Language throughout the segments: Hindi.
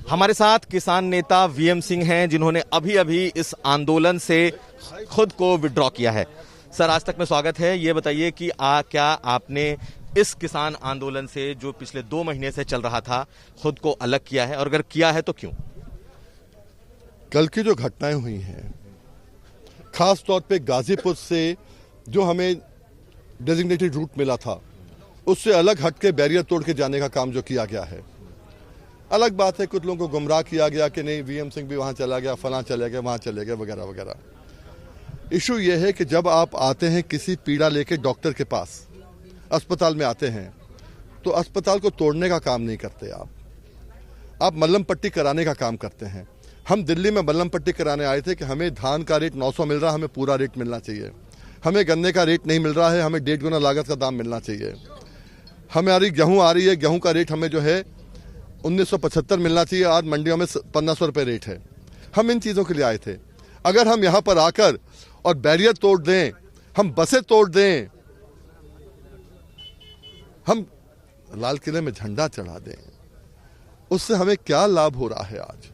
हमारे साथ किसान नेता वीएम सिंह हैं, जिन्होंने अभी अभी इस आंदोलन से खुद को विड्रॉ किया है। सर, आज तक में स्वागत है। ये बताइए कि क्या आपने इस किसान आंदोलन से, जो पिछले 2 महीने से चल रहा था, खुद को अलग किया है, और अगर किया है तो क्यों? कल की जो घटनाएं हुई हैं, खास तौर पे गाजीपुर से जो हमें डेजिग्नेटेड रूट मिला था, उससे अलग हट के बैरियर तोड़ के जाने का काम जो किया गया है। अलग बात है, कुछ लोगों को गुमराह किया गया कि नहीं वीएम सिंह भी वहां चला गया, फलां चले गए, वहां चले गए, वगैरह वगैरह। इशू यह है कि जब आप आते हैं किसी पीड़ा लेके डॉक्टर के पास, अस्पताल में आते हैं, तो अस्पताल को तोड़ने का काम नहीं करते आप मल्लम पट्टी कराने का काम करते हैं। हम दिल्ली में मल्लम पट्टी कराने आए थे कि हमें धान का रेट 900 मिल रहा, हमें पूरा रेट मिलना चाहिए। हमें गन्ने का रेट नहीं मिल रहा है, हमें 1.5 गुना लागत का दाम मिलना चाहिए। हमारी गेहूं आ रही है, गेहूं का रेट हमें जो है 1975 मिलना चाहिए, आज मंडियों में 1500 रुपये रेट है। हम इन चीज़ों के लिए आए थे। अगर हम यहाँ पर आकर और बैरियर तोड़ दें, हम बसें तोड़ दें, हम लाल किले में झंडा चढ़ा दें, उससे हमें क्या लाभ हो रहा है? आज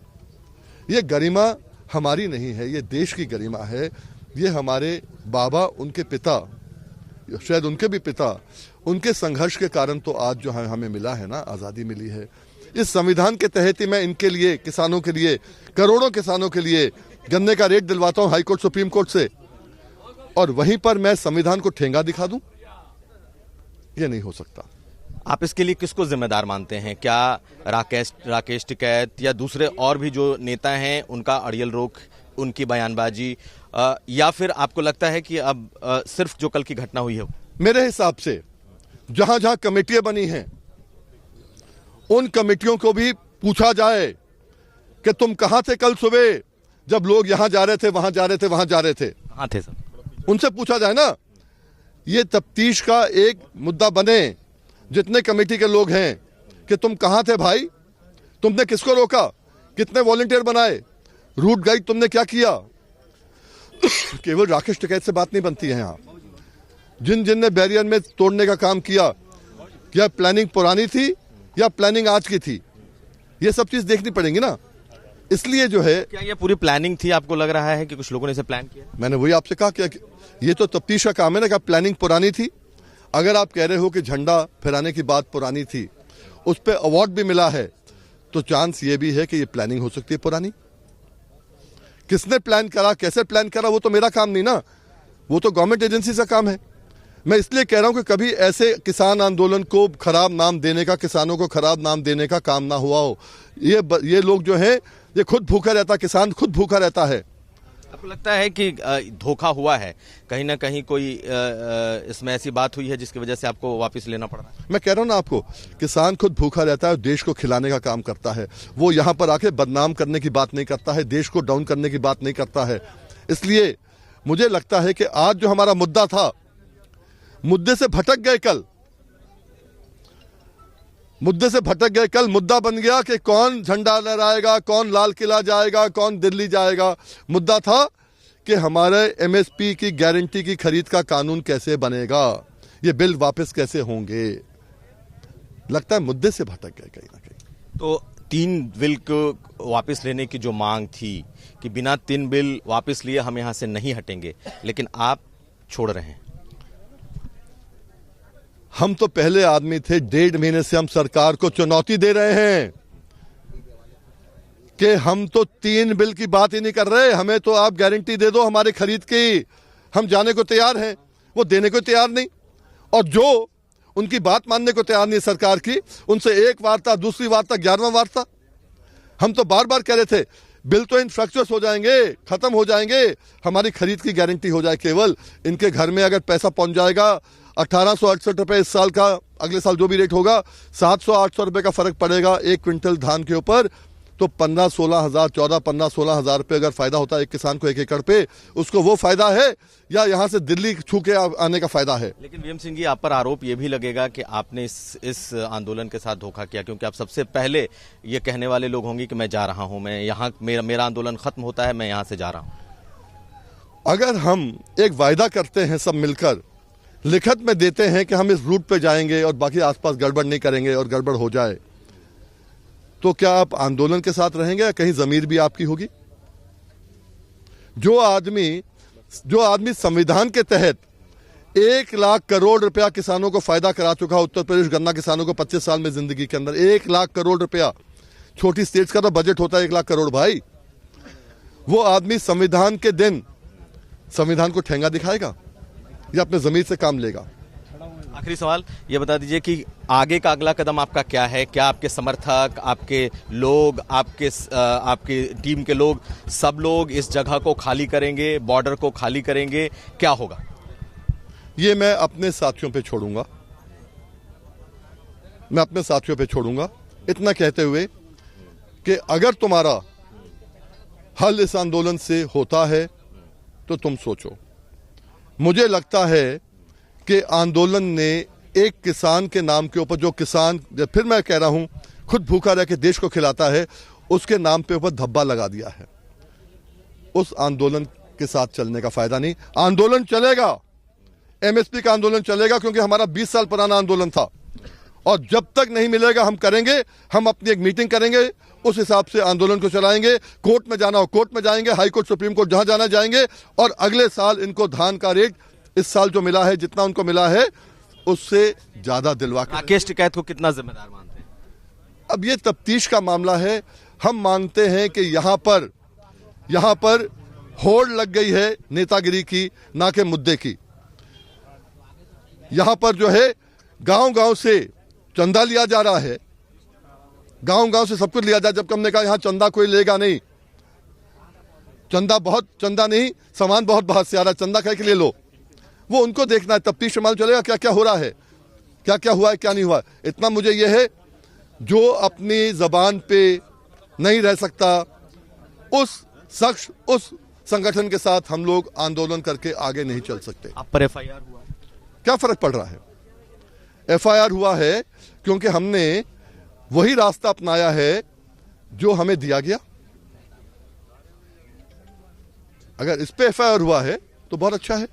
ये गरिमा हमारी नहीं है, ये देश की गरिमा है। ये हमारे बाबा, उनके पिता, शायद उनके भी पिता, उनके संघर्ष के कारण तो आज जो है हमें मिला है ना, आज़ादी मिली है। इस संविधान के तहत ही मैं इनके लिए, किसानों के लिए, करोड़ों किसानों के लिए गन्ने का रेट दिलवाता हूं हाईकोर्ट, सुप्रीम कोर्ट से, और वहीं पर मैं संविधान को ठेंगा दिखा दूं? ये नहीं हो सकता। आप इसके लिए किसको जिम्मेदार मानते हैं? क्या राकेश टिकैत या दूसरे और भी जो नेता हैं, उनका अड़ियल रोक, उनकी बयानबाजी, या फिर आपको लगता है कि अब सिर्फ जो कल की घटना हुई है? मेरे हिसाब से जहां जहां कमेटियां बनी हैं, उन कमेटियों को भी पूछा जाए कि तुम कहां थे कल सुबह, जब लोग यहां जा रहे थे, वहां जा रहे थे, वहां जा रहे थे, कहां थे सर? उनसे पूछा जाए ना। ये तफ्तीश का एक मुद्दा बने, जितने कमेटी के लोग हैं, कि तुम कहां थे भाई, तुमने किसको रोका, कितने वॉलंटियर बनाए, रूट गाइड तुमने क्या किया? केवल राकेश टिकैत से बात नहीं बनती है। यहाँ जिन जिन ने बैरियर में तोड़ने का काम किया, क्या प्लानिंग पुरानी थी या प्लानिंग आज की थी? ये सब चीज देखनी पड़ेंगी ना। इसलिए जो है, क्या ये पूरी प्लानिंग थी? आपको लग रहा है कि कुछ लोगों ने इसे प्लान किया? मैंने वही आपसे कहा कि ये तो तफ्तीश का काम है ना, कि प्लानिंग पुरानी थी। अगर आप कह रहे हो कि झंडा फहराने की बात पुरानी थी, उस पर अवार्ड भी मिला है, तो चांस ये भी है कि ये प्लानिंग हो सकती है पुरानी। किसने प्लान करा, कैसे प्लान करा, वो तो मेरा काम नहीं ना, वो तो गवर्नमेंट एजेंसी का काम है। मैं इसलिए कह रहा हूं कि कभी ऐसे किसान आंदोलन को खराब नाम देने का, किसानों को खराब नाम देने का काम ना हुआ हो। ये लोग जो है, ये खुद भूखा रहता, किसान खुद भूखा रहता है। आपको लगता है कि धोखा हुआ है कहीं ना कहीं? कोई इसमें ऐसी बात हुई है जिसकी वजह से आपको वापस लेना पड़ रहा है? मैं कह रहा हूं ना आपको, किसान खुद भूखा रहता है, देश को खिलाने का काम करता है। वो यहां पर आके बदनाम करने की बात नहीं करता है, देश को डाउन करने की बात नहीं करता है। इसलिए मुझे लगता है कि आज जो हमारा मुद्दा था, मुद्दे से भटक गए कल, मुद्दे से भटक गए कल। मुद्दा बन गया कि कौन झंडा लहराएगा, कौन लाल किला जाएगा, कौन दिल्ली जाएगा। मुद्दा था कि हमारे एमएसपी की गारंटी की खरीद का कानून कैसे बनेगा, ये बिल वापस कैसे होंगे। लगता है मुद्दे से भटक गए कहीं ना कहीं। तो 3 बिल को वापस लेने की जो मांग थी कि बिना 3 बिल वापस लिए हम यहां से नहीं हटेंगे, लेकिन आप छोड़ रहे हैं। हम तो पहले आदमी थे, 1.5 महीने से हम सरकार को चुनौती दे रहे हैं कि हम तो 3 बिल की बात ही नहीं कर रहे, हमें तो आप गारंटी दे दो हमारी खरीद की। हम जाने को तैयार हैं, वो देने को तैयार नहीं। और जो उनकी बात मानने को तैयार नहीं सरकार की, उनसे एक वार्ता, दूसरी वार्ता, 11वां वार्ता। हम तो बार बार कह रहे थे बिल तो इंफ्रास्ट्रक्चर हो जाएंगे, खत्म हो जाएंगे, हमारी खरीद की गारंटी हो जाए। केवल इनके घर में अगर पैसा पहुंच जाएगा, 1868 रुपए इस साल का, अगले साल जो भी रेट होगा, 700-800 रुपए का फर्क पड़ेगा 1 क्विंटल धान के ऊपर, तो 15-16 हजार, 14-15-16 हजार रुपए अगर फायदा होता है एक किसान को 1 एकड़ पे, उसको वो फायदा है या यहां से दिल्ली छू के आने का फायदा है? लेकिन वीएम सिंह जी, आप पर आरोप ये भी लगेगा कि आपने इस आंदोलन के साथ धोखा किया, क्योंकि आप सबसे पहले ये कहने वाले लोग होंगे कि मैं जा रहा हूं, मैं यहाँ, मेरा आंदोलन खत्म होता है, मैं यहां से जा रहा हूं। अगर हम एक वायदा करते हैं, सब मिलकर लिखत में देते हैं कि हम इस रूट पे जाएंगे और बाकी आसपास गड़बड़ नहीं करेंगे, और गड़बड़ हो जाए, तो क्या आप आंदोलन के साथ रहेंगे या कहीं जमीर भी आपकी होगी? जो आदमी संविधान के तहत 1 लाख करोड़ रुपया किसानों को फायदा करा चुका है, उत्तर प्रदेश गन्ना किसानों को 25 साल में जिंदगी के अंदर 1 लाख करोड़ रुपया, छोटी स्टेट्स का तो बजट होता है 1 लाख करोड़ भाई। वो आदमी संविधान के दिन संविधान को ठेंगा दिखाएगा या अपने जमीर से काम लेगा? आखिरी सवाल ये बता दीजिए कि आगे का अगला कदम आपका क्या है? क्या आपके समर्थक, आपके लोग, आपकी टीम के लोग, सब लोग इस जगह को खाली करेंगे, बॉर्डर को खाली करेंगे, क्या होगा? ये मैं अपने साथियों पे छोड़ूंगा, इतना कहते हुए कि अगर तुम्हारा हल इस आंदोलन से होता है तो तुम सोचो। मुझे लगता है कि आंदोलन ने एक किसान के नाम के ऊपर, जो किसान, फिर मैं कह रहा हूं, खुद भूखा रह के देश को खिलाता है, उसके नाम पे ऊपर धब्बा लगा दिया है। उस आंदोलन के साथ चलने का फायदा नहीं। आंदोलन चलेगा, एमएसपी का आंदोलन चलेगा, क्योंकि हमारा 20 साल पुराना आंदोलन था और जब तक नहीं मिलेगा हम करेंगे। हम अपनी एक मीटिंग करेंगे, उस हिसाब से आंदोलन को चलाएंगे। कोर्ट में जाना हो कोर्ट में जाएंगे, हाई कोर्ट, सुप्रीम कोर्ट, जहां जाना जाएंगे। और अगले साल इनको धान का रेट इस साल जो मिला है, जितना उनको मिला है, उससे ज्यादा दिलवा कर। राकेश टिकैत को कितना जिम्मेदार मानते हैं? अब ये तफ्तीश का मामला है। हम मानते हैं कि यहां पर होड़ लग गई है नेतागिरी की, ना के मुद्दे की। यहां पर जो है गांव-गांव से चंदा लिया जा रहा है, गांव-गांव से सब कुछ लिया जा। जबकि हमने कहा यहां चंदा कोई लेगा नहीं, चंदा नहीं, सामान बहुत बाहर से आ रहा है, चंदा कह के ले लो। वो उनको देखना है, तफ्तीश मालूम चलेगा क्या क्या हो रहा है, क्या क्या हुआ है, क्या नहीं हुआ। इतना मुझे यह है, जो अपनी जबान पे नहीं रह सकता, उस शख्स, उस संगठन के साथ हम लोग आंदोलन करके आगे नहीं चल सकते। आप पर एफआईआर हुआ, क्या फर्क पड़ रहा है? एफआईआर हुआ है क्योंकि हमने वही रास्ता अपनाया है जो हमें दिया गया। अगर इस पे एफआईआर हुआ है तो बहुत अच्छा है।